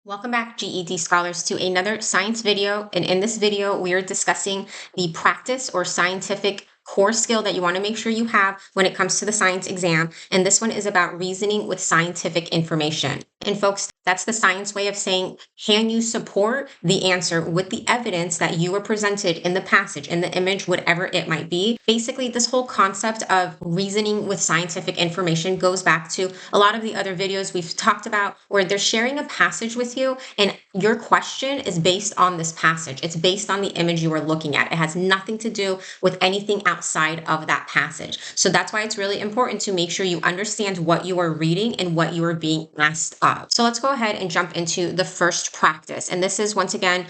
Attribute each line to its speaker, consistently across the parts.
Speaker 1: Welcome back, GED scholars, to another science video. And in this video, we are discussing the practice or scientific core skill that you want to make sure you have when it comes to the science exam. And this one is about reasoning with scientific information. And folks, that's the science way of saying, can you support the answer with the evidence that you were presented in the passage, in the image, whatever it might be? Basically, this whole concept of reasoning with scientific information goes back to a lot of the other videos we've talked about where they're sharing a passage with you and your question is based on this passage. It's based on the image you are looking at. It has nothing to do with anything outside of that passage. So that's why it's really important to make sure you understand what you are reading and what you are being asked of. So let's go ahead and jump into the first practice. And this is, once again,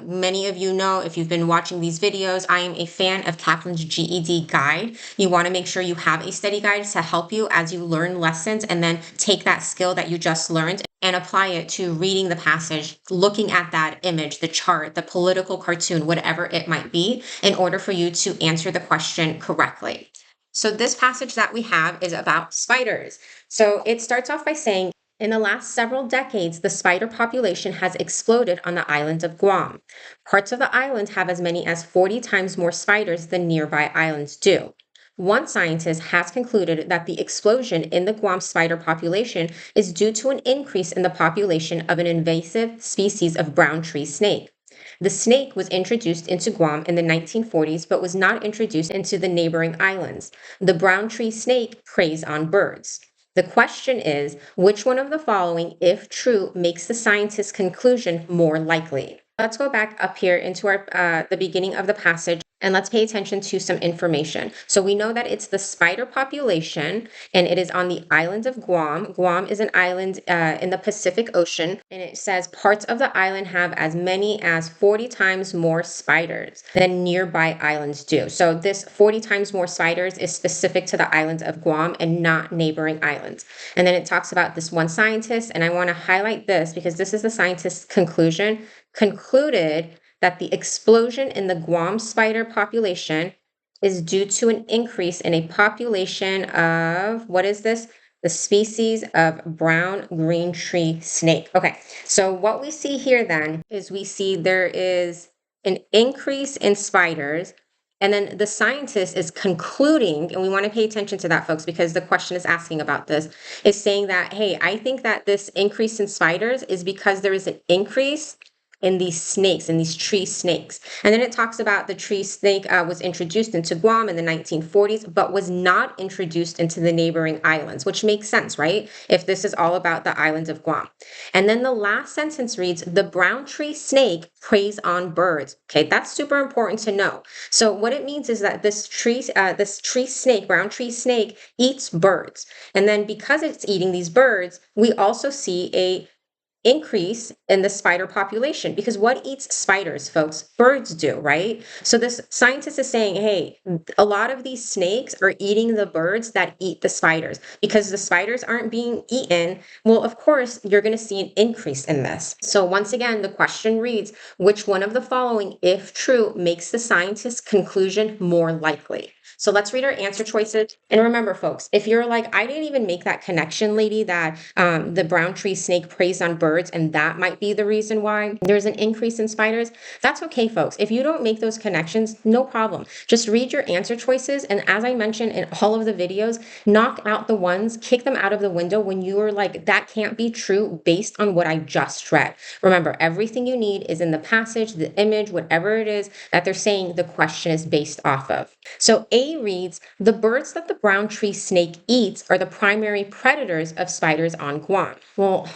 Speaker 1: many of you know, if you've been watching these videos, I am a fan of Kaplan's GED guide. You want to make sure you have a study guide to help you as you learn lessons and then take that skill that you just learned and apply it to reading the passage, looking at that image, the chart, the political cartoon, whatever it might be, in order for you to answer the question correctly. So this passage that we have is about spiders. So it starts off by saying, in the last several decades, the spider population has exploded on the island of Guam. Parts of the island have as many as 40 times more spiders than nearby islands do. One scientist has concluded that the explosion in the Guam spider population is due to an increase in the population of an invasive species of brown tree snake. The snake was introduced into Guam in the 1940s but was not introduced into the neighboring islands. The brown tree snake preys on birds. The question is, which one of the following, if true, makes the scientist's conclusion more likely? Let's go back up here into the beginning of the passage and let's pay attention to some information. So we know that it's the spider population and it is on the island of Guam. Guam is an island in the Pacific Ocean, and it says parts of the island have as many as 40 times more spiders than nearby islands do. So this 40 times more spiders is specific to the islands of Guam and not neighboring islands. And then it talks about this one scientist, and I want to highlight this because this is the scientist's conclusion, concluded that the explosion in the Guam spider population is due to an increase in a population of, what is this? The species of brown green tree snake. Okay, so what we see here then is we see there is an increase in spiders, and then the scientist is concluding, and we want to pay attention to that, folks, because the question is asking about this, is saying that, hey, I think that this increase in spiders is because there is an increase in these snakes, in these tree snakes. And then it talks about the tree snake was introduced into Guam in the 1940s, but was not introduced into the neighboring islands, which makes sense, right? If this is all about the islands of Guam. And then the last sentence reads, the brown tree snake preys on birds. Okay, that's super important to know. So what it means is that this tree snake, brown tree snake, eats birds. And then because it's eating these birds, we also see a increase in the spider population, because what eats spiders, folks? Birds do, right? So this scientist is saying, hey, a lot of these snakes are eating the birds that eat the spiders. Because the spiders aren't being eaten, well, of course, you're going to see an increase in this. So once again, the question reads, which one of the following, if true, makes the scientist's conclusion more likely? So let's read our answer choices. And remember, folks, if you're like, I didn't even make that connection, lady, that the brown tree snake preys on birds, and that might be the reason why there's an increase in spiders, that's okay, folks. If you don't make those connections, no problem. Just read your answer choices. And as I mentioned in all of the videos, knock out the ones, kick them out of the window when you are like, that can't be true based on what I just read. Remember, everything you need is in the passage, the image, whatever it is that they're saying the question is based off of. So A reads, the birds that the brown tree snake eats are the primary predators of spiders on Guam. Well,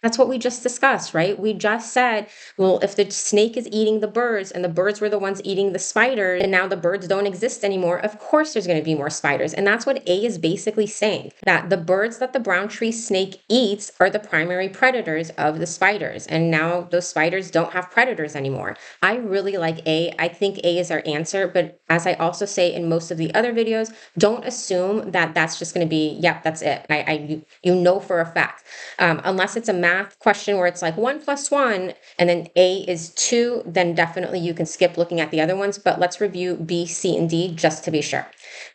Speaker 1: that's what we just discussed, right? We just said, well, if the snake is eating the birds and the birds were the ones eating the spiders, and now the birds don't exist anymore, of course there's going to be more spiders. And that's what A is basically saying, that the birds that the brown tree snake eats are the primary predators of the spiders. And now those spiders don't have predators anymore. I really like A. I think A is our answer. But as I also say in most of the other videos, don't assume that that's just going to be, yep, that's it. You know for a fact. Unless it's a math question where it's like 1 plus 1 and then A is 2, then definitely you can skip looking at the other ones. But let's review B, C, and D just to be sure.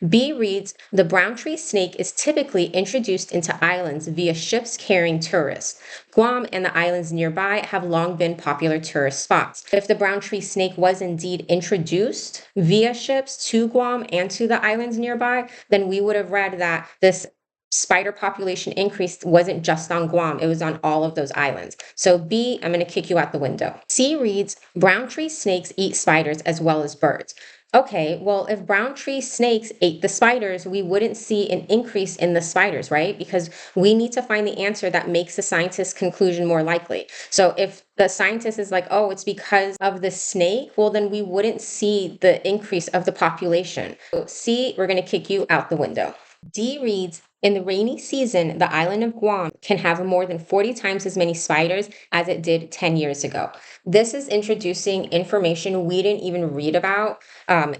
Speaker 1: B reads, the brown tree snake is typically introduced into islands via ships carrying tourists. Guam and the islands nearby have long been popular tourist spots. If the brown tree snake was indeed introduced via ships to Guam and to the islands nearby, then we would have read that this spider population increase wasn't just on Guam, it was on all of those islands. So B, I'm going to kick you out the window. C reads, brown tree snakes eat spiders as well as birds. Okay, well, if brown tree snakes ate the spiders, we wouldn't see an increase in the spiders, right? Because we need to find the answer that makes the scientist's conclusion more likely. So if the scientist is like, oh, it's because of the snake, well, then we wouldn't see the increase of the population. So C, we're going to kick you out the window. D reads, in the rainy season, the island of Guam can have more than 40 times as many spiders as it did 10 years ago. This is introducing information we didn't even read about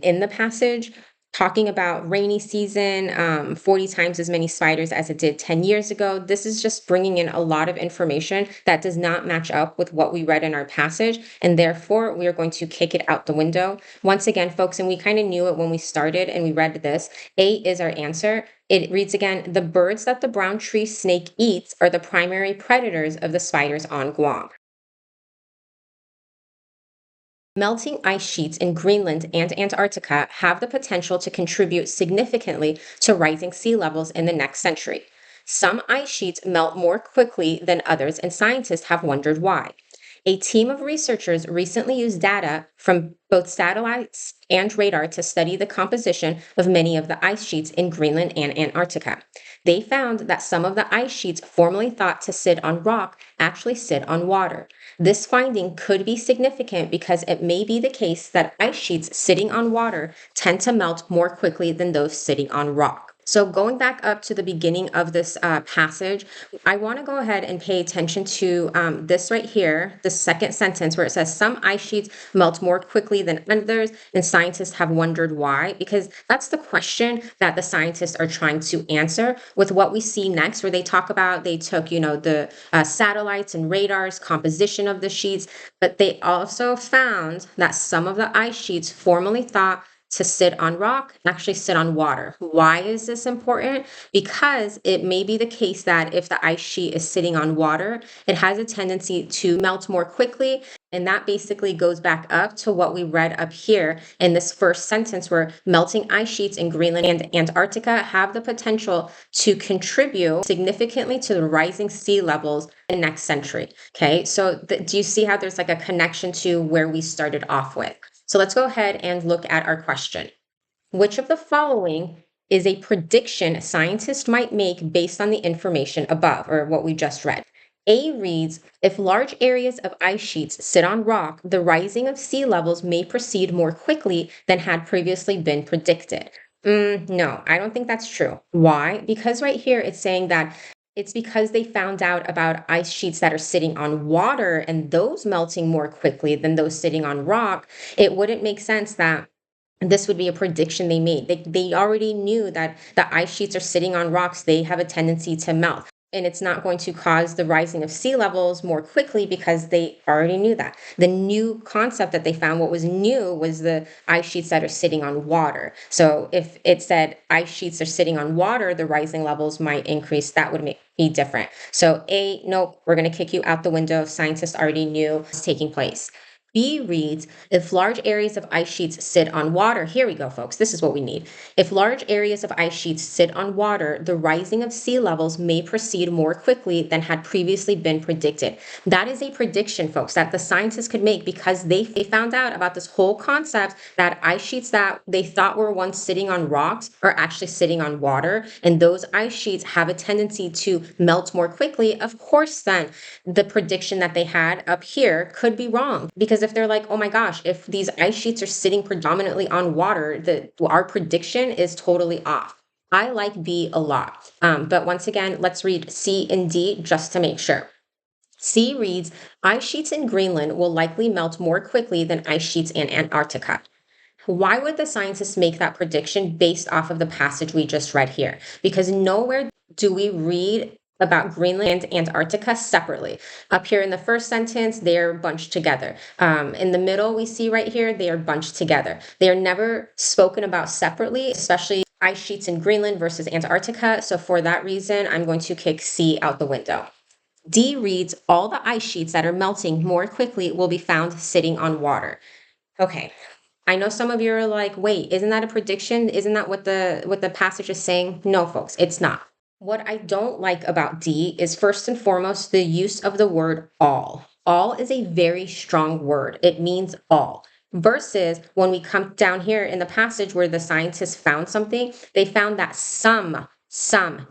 Speaker 1: in the passage, talking about rainy season, 40 times as many spiders as it did 10 years ago. This is just bringing in a lot of information that does not match up with what we read in our passage, and therefore we are going to kick it out the window. Once again, folks, and we kind of knew it when we started and we read this, A is our answer. It reads again, the birds that the brown tree snake eats are the primary predators of the spiders on Guam. Melting ice sheets in Greenland and Antarctica have the potential to contribute significantly to rising sea levels in the next century. Some ice sheets melt more quickly than others, and scientists have wondered why. A team of researchers recently used data from both satellites and radar to study the composition of many of the ice sheets in Greenland and Antarctica. They found that some of the ice sheets formerly thought to sit on rock actually sit on water. This finding could be significant because it may be the case that ice sheets sitting on water tend to melt more quickly than those sitting on rock. So going back up to the beginning of this passage, I want to go ahead and pay attention to this right here, the second sentence where it says some ice sheets melt more quickly than others, and scientists have wondered why, because that's the question that the scientists are trying to answer with what we see next, where they talk about they took, the satellites and radars, composition of the sheets, but they also found that some of the ice sheets formerly thought to sit on rock actually sit on water. Why is this important? Because it may be the case that if the ice sheet is sitting on water, it has a tendency to melt more quickly. And that basically goes back up to what we read up here in this first sentence, where melting ice sheets in Greenland and Antarctica have the potential to contribute significantly to the rising sea levels in the next century. Okay, so do you see how there's like a connection to where we started off with? So let's go ahead and look at our question. Which of the following is a prediction scientists might make based on the information above, or what we just read? A reads, if large areas of ice sheets sit on rock, the rising of sea levels may proceed more quickly than had previously been predicted. No, I don't think that's true. Why? Because right here it's saying that it's because they found out about ice sheets that are sitting on water and those melting more quickly than those sitting on rock. It wouldn't make sense that this would be a prediction they made. They already knew that the ice sheets are sitting on rocks, they have a tendency to melt. And it's not going to cause the rising of sea levels more quickly because they already knew that. The new concept that they found, what was new, was the ice sheets that are sitting on water. So if it said ice sheets are sitting on water, the rising levels might increase. That would be different. So A, nope, we're going to kick you out the window. Scientists already knew it's taking place. B reads, if large areas of ice sheets sit on water, here we go, folks, this is what we need. If large areas of ice sheets sit on water, the rising of sea levels may proceed more quickly than had previously been predicted. That is a prediction, folks, that the scientists could make because they found out about this whole concept that ice sheets that they thought were once sitting on rocks are actually sitting on water, and those ice sheets have a tendency to melt more quickly. Of course, then the prediction that they had up here could be wrong, because if they're like, oh my gosh, if these ice sheets are sitting predominantly on water, our prediction is totally off. I like B a lot. But once again, let's read C and D just to make sure. C reads, ice sheets in Greenland will likely melt more quickly than ice sheets in Antarctica. Why would the scientists make that prediction based off of the passage we just read here? Because nowhere do we read about Greenland and Antarctica separately. Up here in the first sentence, they're bunched together. In the middle, we see right here, they are bunched together. They are never spoken about separately, especially ice sheets in Greenland versus Antarctica. So for that reason, I'm going to kick C out the window. D reads, all the ice sheets that are melting more quickly will be found sitting on water. Okay. I know some of you are like, wait, isn't that a prediction? Isn't that what the passage is saying? No, folks, it's not. What I don't like about D is first and foremost the use of the word all. All is a very strong word. It means all. Versus when we come down here in the passage where the scientists found something, they found that some,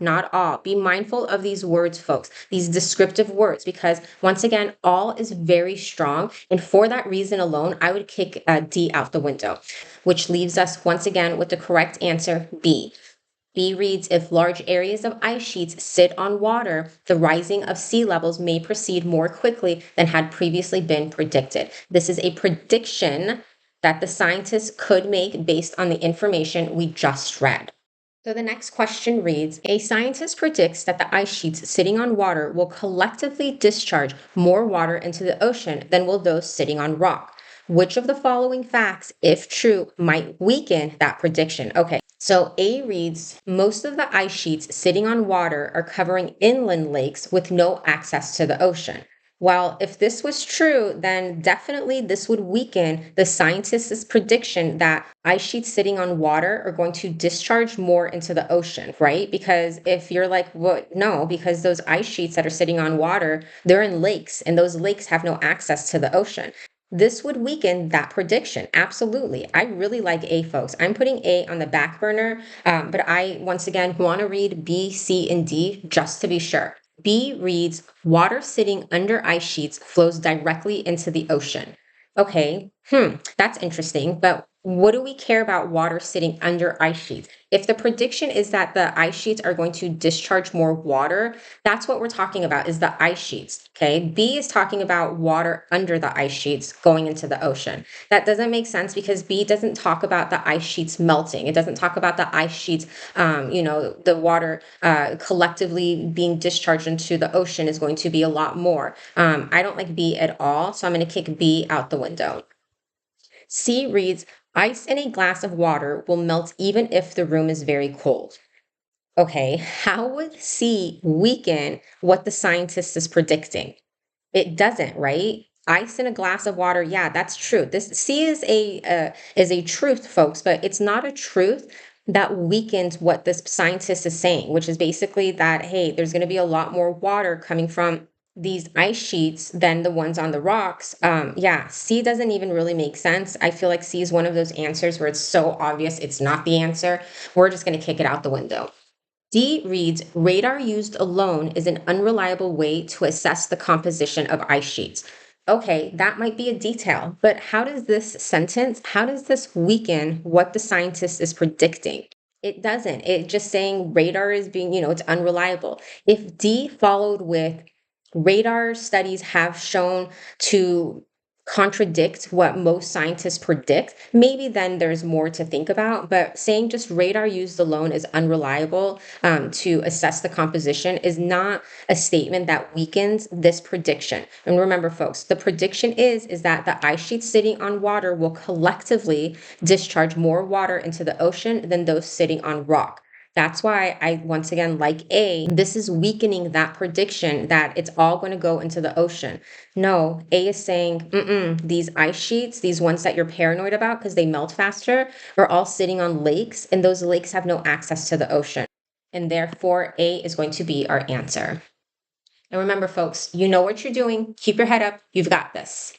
Speaker 1: not all. Be mindful of these words, folks, these descriptive words, because once again, all is very strong. And for that reason alone, I would kick D out the window, which leaves us once again with the correct answer, B. B reads, if large areas of ice sheets sit on water, the rising of sea levels may proceed more quickly than had previously been predicted. This is a prediction that the scientists could make based on the information we just read. So the next question reads, a scientist predicts that the ice sheets sitting on water will collectively discharge more water into the ocean than will those sitting on rock. Which of the following facts, if true, might weaken that prediction? Okay, so A reads, most of the ice sheets sitting on water are covering inland lakes with no access to the ocean. Well, if this was true, then definitely this would weaken the scientists' prediction that ice sheets sitting on water are going to discharge more into the ocean, right? Because if you're like, what? No, because those ice sheets that are sitting on water, they're in lakes, and those lakes have no access to the ocean. This would weaken that prediction. Absolutely. I really like A, folks. I'm putting A on the back burner, but I, once again, want to read B, C, and D just to be sure. B reads, water sitting under ice sheets flows directly into the ocean. Okay, that's interesting, but what do we care about water sitting under ice sheets? If the prediction is that the ice sheets are going to discharge more water, that's what we're talking about is the ice sheets, okay? B is talking about water under the ice sheets going into the ocean. That doesn't make sense because B doesn't talk about the ice sheets melting. It doesn't talk about the ice sheets, the water collectively being discharged into the ocean is going to be a lot more. I don't like B at all, so I'm going to kick B out the window. C reads, ice in a glass of water will melt even if the room is very cold. Okay, how would C weaken what the scientist is predicting? It doesn't, right? Ice in a glass of water, yeah, that's true. This C is a truth, folks, but it's not a truth that weakens what this scientist is saying, which is basically that hey, there's going to be a lot more water coming from these ice sheets than the ones on the rocks. Yeah, C doesn't even really make sense. I feel like C is one of those answers where it's so obvious it's not the answer. We're just going to kick it out the window. D reads, radar used alone is an unreliable way to assess the composition of ice sheets. Okay, that might be a detail, but how does this weaken what the scientist is predicting? It doesn't. It's just saying radar is being, it's unreliable. If D followed with radar studies have shown to contradict what most scientists predict, maybe then there's more to think about. But saying just radar used alone is unreliable to assess the composition is not a statement that weakens this prediction. And remember, folks, the prediction is that the ice sheets sitting on water will collectively discharge more water into the ocean than those sitting on rock. That's why I once again like A. This is weakening that prediction that it's all going to go into the ocean. No, A is saying, these ice sheets, these ones that you're paranoid about because they melt faster, are all sitting on lakes, and those lakes have no access to the ocean. And therefore, A is going to be our answer. And remember, folks, you know what you're doing. Keep your head up. You've got this.